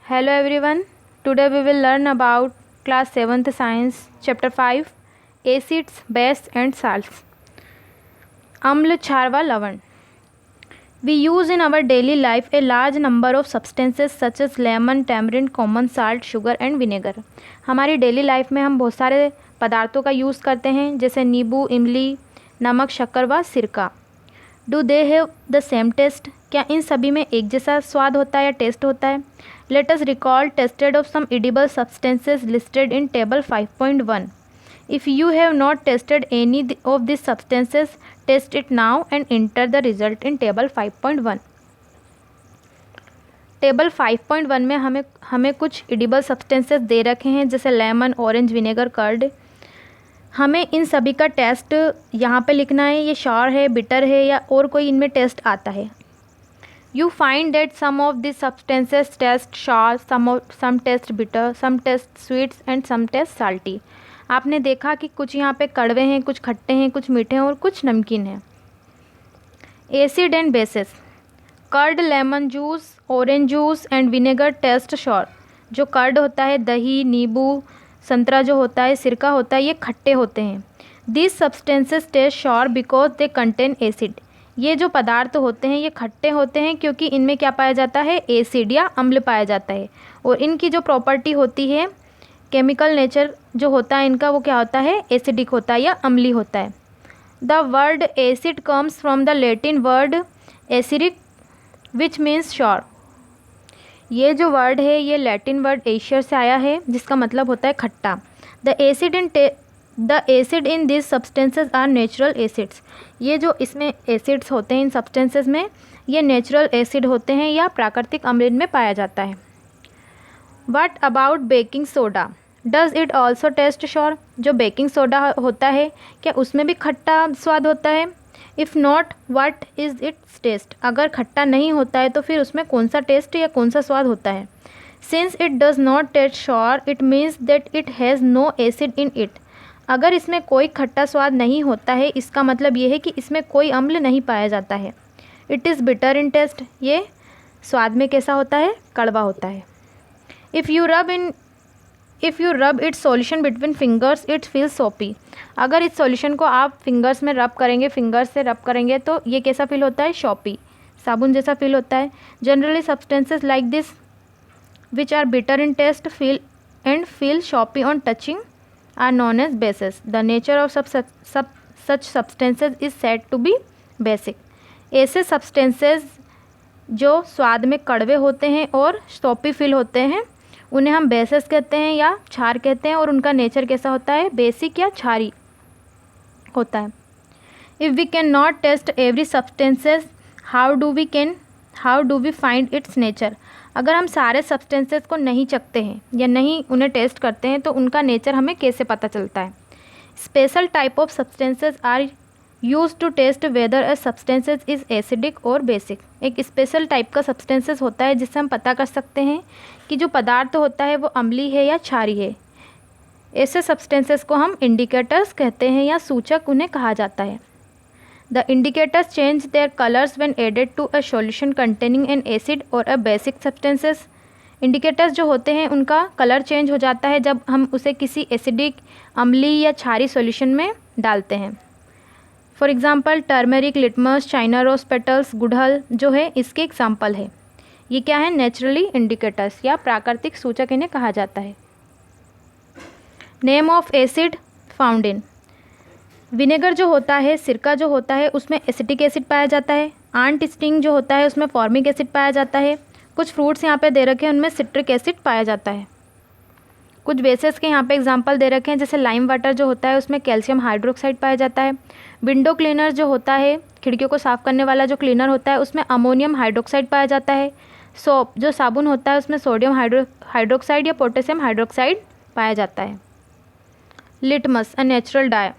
Hello everyone. Today we will learn about class 7th science chapter 5 acids, bases and salts. Amla, Charva, Lavan. We use in our daily life a large number of substances such as lemon, tamarind, common salt, sugar and vinegar. हमारी daily life में हम बहुत सारे पदार्थों का use करते हैं जैसे नींबू, इमली, नमक, शक्कर व सिरका. Do they have the same taste? क्या इन सभी में एक जैसा स्वाद होता है या टेस्ट होता है? Let us recall tasted of some edible substances listed in table 5.1. If you have not tasted any of this substances, test it now and enter the result in table 5.1. Table 5.1 में हमें कुछ edible substances दे रखे हैं जैसे lemon, orange, vinegar, curd. हमें इन सभी का test यहाँ पे लिखना है. ये श्योर है, बिटर है या और कोई इनमें टेस्ट आता है. You find that some of this substances taste sour, some taste bitter, some taste sweets and some taste salty. आपने देखा कि कुछ यहाँ पे कड़वे हैं, कुछ खट्टे हैं, कुछ मीठे हैं और कुछ नमकीन हैं. Acid and bases. Curd, lemon juice, orange juice and vinegar taste sour. जो कर्ड होता है, दही, नींबू, संतरा जो होता है, सिरका होता है, ये खट्टे होते हैं. This substances taste sour because they contain acid. ये जो पदार्थ होते हैं ये खट्टे होते हैं क्योंकि इनमें क्या पाया जाता है? एसिड या अम्ल पाया जाता है. और इनकी जो प्रॉपर्टी होती है, केमिकल नेचर जो होता है इनका, वो क्या होता है? एसिडिक होता है या अम्ली होता है. The word acid comes from the Latin word acidic which means sure. ये जो वर्ड है ये लैटिन वर्ड एशियर से आया है जिसका मतलब होता है खट्टा. The acid in this substances are natural acids. ये जो इसमें एसिड्स होते हैं इन सब्सटेंसेस में, ये नेचुरल एसिड होते हैं या प्राकृतिक अम्ल इनमें पाया जाता है. What about baking soda? Does it also taste sour? जो बेकिंग सोडा होता है क्या उसमें भी खट्टा स्वाद होता है? If not, what is its taste? अगर खट्टा नहीं होता है तो फिर उसमें कौन सा टेस्ट या कौन सा स्वाद होता है? Since it does not taste sour it means that it has no acid in it. अगर इसमें कोई खट्टा स्वाद नहीं होता है इसका मतलब ये है कि इसमें कोई अम्ल नहीं पाया जाता है. It is bitter in taste. ये स्वाद में कैसा होता है? कड़वा होता है. If you rub its solution between fingers it feels soapy. अगर इस सॉल्यूशन को आप फिंगर्स में रब करेंगे, फिंगर्स से रब करेंगे तो ये कैसा फील होता है? शॉपी, साबुन जैसा फील होता है. Generally substances like this which are bitter in taste feel soapy on touching are known as bases. The nature of such substances is said to be basic. ऐसे सब्सटेंसेज जो स्वाद में कड़वे होते हैं और शॉपी फील होते हैं उन्हें हम बेसिस कहते हैं या क्षार कहते हैं. और उनका नेचर कैसा होता है? बेसिक या क्षारी होता है. If we can not taste every substances how do we find its nature? अगर हम सारे सब्सटेंसेस को नहीं चखते हैं या नहीं उन्हें टेस्ट करते हैं तो उनका नेचर हमें कैसे पता चलता है? Special type of substances are use to test whether a substances is acidic or basic. एक स्पेशल टाइप का सब्सटेंसेस होता है जिससे हम पता कर सकते हैं कि जो पदार्थ होता है वो अम्ली है या क्षारी है. ऐसे सब्सटेंसेस को हम इंडिकेटर्स कहते हैं या सूचक उन्हें कहा जाता है. The indicators change their colours when added to a solution containing an acid or a basic substances. Indicators जो होते हैं उनका कलर चेंज हो जाता है जब हम उसे किसी एसिडिक, अम्ली या क्षारी सॉल्यूशन में डालते हैं. For example turmeric, litmus, china rose petals, गुड़हल जो है इसके एग्जाम्पल है. ये क्या है? नेचुरली इंडिकेटर्स या प्राकृतिक सूचक इन्हें कहा जाता है. Name of acid found in. Vinegar जो होता है, सिरका जो होता है उसमें एसिटिक एसिड पाया जाता है. आंट स्टिंग जो होता है उसमें फॉर्मिक एसिड पाया जाता है. कुछ फ्रूट्स यहाँ पे दे रखे हैं उनमें सिट्रिक एसिड पाया जाता है. कुछ बेसेस के यहाँ पे एग्जांपल दे रखे हैं जैसे लाइम वाटर जो होता है उसमें कैल्शियम हाइड्रोक्साइड पाया जाता है. विंडो क्लीनर जो होता है, खिड़कियों को साफ़ करने वाला जो क्लीनर होता है उसमें अमोनियम हाइड्रोक्साइड पाया जाता है. सोप जो साबुन होता है उसमें सोडियम हाइड्रोक्साइड या पोटेशियम हाइड्रोक्साइड पाया जाता है. Litmus a natural die.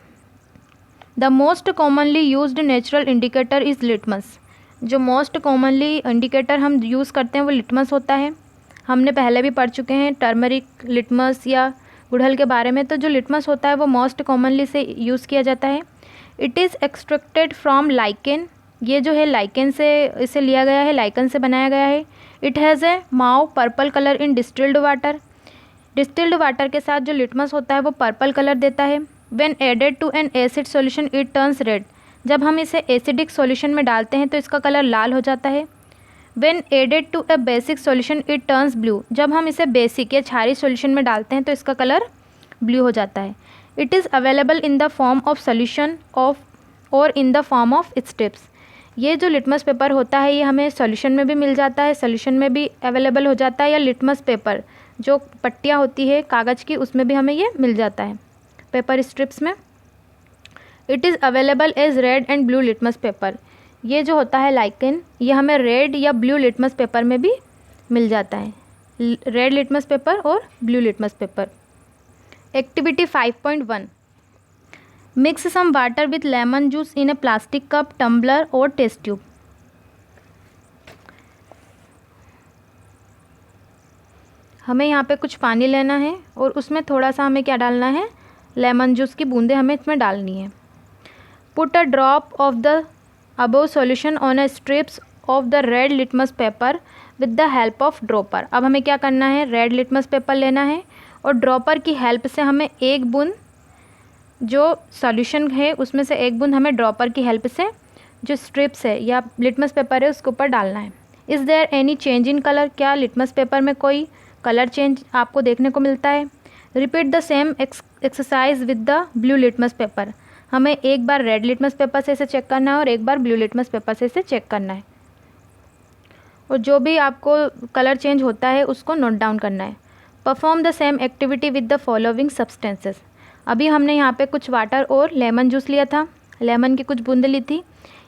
The most commonly used natural indicator is litmus. जो मोस्ट कॉमनली इंडिकेटर हम यूज़ करते हैं वो लिटमस होता है. हमने पहले भी पढ़ चुके हैं टर्मरिक, लिटमस या गुड़हल के बारे में. तो जो लिटमस होता है वो मोस्ट कॉमनली से यूज़ किया जाता है. It is extracted from lichen. ये जो है लाइकेन से इसे लिया गया है, लाइकेन से बनाया गया है. इट हैज़ ए माव पर्पल कलर इन डिस्टिल्ड वाटर। डिस्टिल्ड वाटर के साथ जो लिटमस होता है वो पर्पल कलर देता है। When added to an acid solution it turns red. जब हम इसे एसिडिक सॉल्यूशन में डालते हैं तो इसका कलर लाल हो जाता है। When added to a basic solution it turns blue. जब हम इसे बेसिक या क्षारीय सॉल्यूशन में डालते हैं तो इसका कलर ब्लू हो जाता है। It is available in the form of solution of और in the form of strips. ये जो लिटमस पेपर होता है ये हमें सॉल्यूशन में भी मिल जाता है, सॉल्यूशन में भी अवेलेबल हो जाता है, या लिटमस पेपर जो पट्टियाँ होती है कागज़ की उसमें भी हमें ये मिल जाता है पेपर स्ट्रिप्स में। It is available as red and blue litmus paper. ये जो होता है लाइकेन ये हमें रेड या ब्लू लिटमस पेपर में भी मिल जाता है, रेड लिटमस पेपर और blue litmus paper. Activity 5.1 mix some water with lemon juice in a plastic cup, tumbler or test tube. हमें यहाँ पे कुछ पानी लेना है और उसमें थोड़ा सा हमें क्या डालना है, लेमन जूस की बूंदें हमें इसमें डालनी है। Put a drop of the above solution on a strips of the red litmus paper with the help of dropper. अब हमें क्या करना है, रेड लिटमस पेपर लेना है और ड्रॉपर की हेल्प से हमें एक बूंद जो सॉल्यूशन है उसमें से एक बूंद हमें ड्रॉपर की हेल्प से जो स्ट्रिप्स है या लिटमस पेपर है उसके ऊपर डालना है। Is there any change in colour. क्या लिटमस पेपर में कोई कलर चेंज आपको देखने को मिलता है। Repeat the same exercise with the blue litmus paper. हमें एक बार रेड लिटमस पेपर से इसे चेक करना है और एक बार ब्लू लिटमस पेपर से इसे चेक करना है और जो भी आपको कलर चेंज होता है उसको नोट डाउन करना है। Perform the same activity with the following substances. अभी हमने यहाँ पे कुछ वाटर और लेमन जूस लिया था, लेमन की कुछ बूंदें ली थी।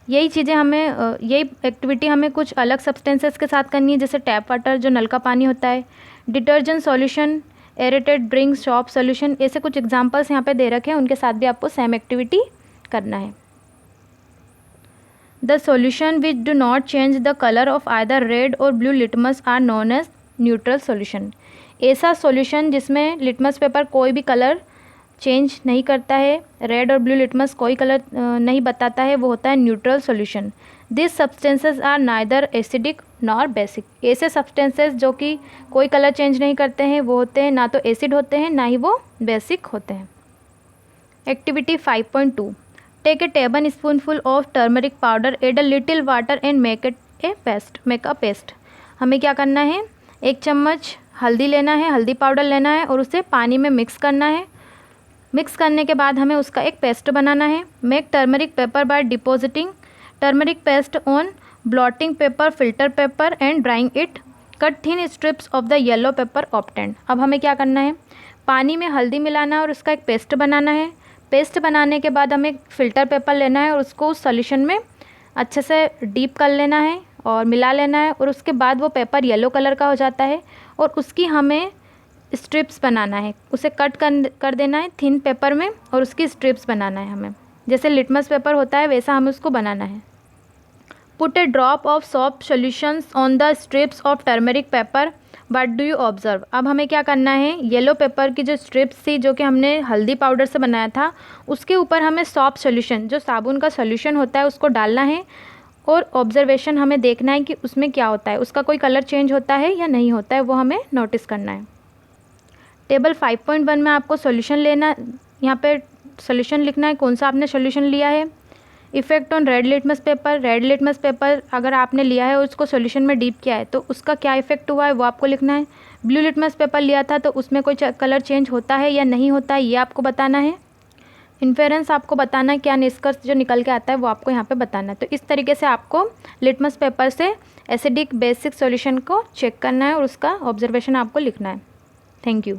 यही चीज़ें हमें यही एक्टिविटी हमें कुछ अलग सब्सटेंसेस के साथ करनी है, जैसे टैप वाटर जो नल का पानी होता है, detergent solution, aerated drink, shop solution. ऐसे कुछ एग्जांपल्स यहाँ पे दे रखे हैं, उनके साथ भी आपको सेम एक्टिविटी करना है। The solution which do not change the colour of either red और blue litmus are known as neutral solution. ऐसा सॉल्यूशन जिसमें लिटमस पेपर कोई भी कलर चेंज नहीं करता है, रेड और ब्लू लिटमस कोई कलर नहीं बताता है, वो होता है neutral solution. This substances are neither acidic nor basic. ऐसे सब्सटेंसेस जो कि कोई कलर चेंज नहीं करते हैं वो होते हैं ना तो एसिड होते हैं ना ही वो बेसिक होते हैं। Activity 5.2 take a tablespoonful of turmeric powder, add a little water and make a paste. हमें क्या करना है, एक चम्मच हल्दी लेना है, हल्दी पाउडर लेना है और उसे पानी में मिक्स करना है। मिक्स करने के बाद हमें उसका एक पेस्ट बनाना है। Make turmeric paper by depositing turmeric paste on blotting paper, filter paper and drawing it. Cut thin strips of the yellow paper obtained. अब हमें क्या करना है, पानी में हल्दी मिलाना है और उसका एक पेस्ट बनाना है। पेस्ट बनाने के बाद हमें फ़िल्टर पेपर लेना है और उसको उस सॉल्यूशन में अच्छे से डीप कर लेना है और मिला लेना है और उसके बाद वो पेपर येलो कलर का हो जाता है और उसकी हमें स्ट्रिप्स बनाना है। उसे कट कर देना है थिन पेपर में और उसकी स्ट्रिप्स बनाना है हमें, जैसे लिटमस पेपर होता है वैसा हमें उसको बनाना है। Put A drop of soft solutions on the strips of turmeric paper, but do you observe. अब हमें क्या करना है, येलो पेपर की जो स्ट्रिप्स थी जो कि हमने हल्दी पाउडर से बनाया था उसके ऊपर हमें सॉफ्ट सॉल्यूशन जो साबुन का सॉल्यूशन होता है उसको डालना है और ऑब्जर्वेशन हमें देखना है कि उसमें क्या होता है, उसका कोई कलर चेंज होता है या नहीं होता है, वो हमें नोटिस करना है। टेबल 5.1 में आपको सॉल्यूशन लेना, यहाँ पे सॉल्यूशन लिखना है कौन सा आपने सॉल्यूशन लिया है। Effect on red litmus paper, red litmus paper अगर आपने लिया है और उसको सॉल्यूशन में डीप किया है तो उसका क्या इफेक्ट हुआ है वो आपको लिखना है। ब्लू लिटमस पेपर लिया था तो उसमें कोई कलर चेंज होता है या नहीं होता है ये आपको बताना है। इन्फेरेंस आपको बताना है, क्या निष्कर्ष जो निकल के आता है वो आपको यहाँ पे बताना है। तो इस तरीके से आपको लिटमस पेपर से एसिडिक बेसिक सॉल्यूशन को चेक करना है और उसका ऑब्जर्वेशन आपको लिखना है। Thank you.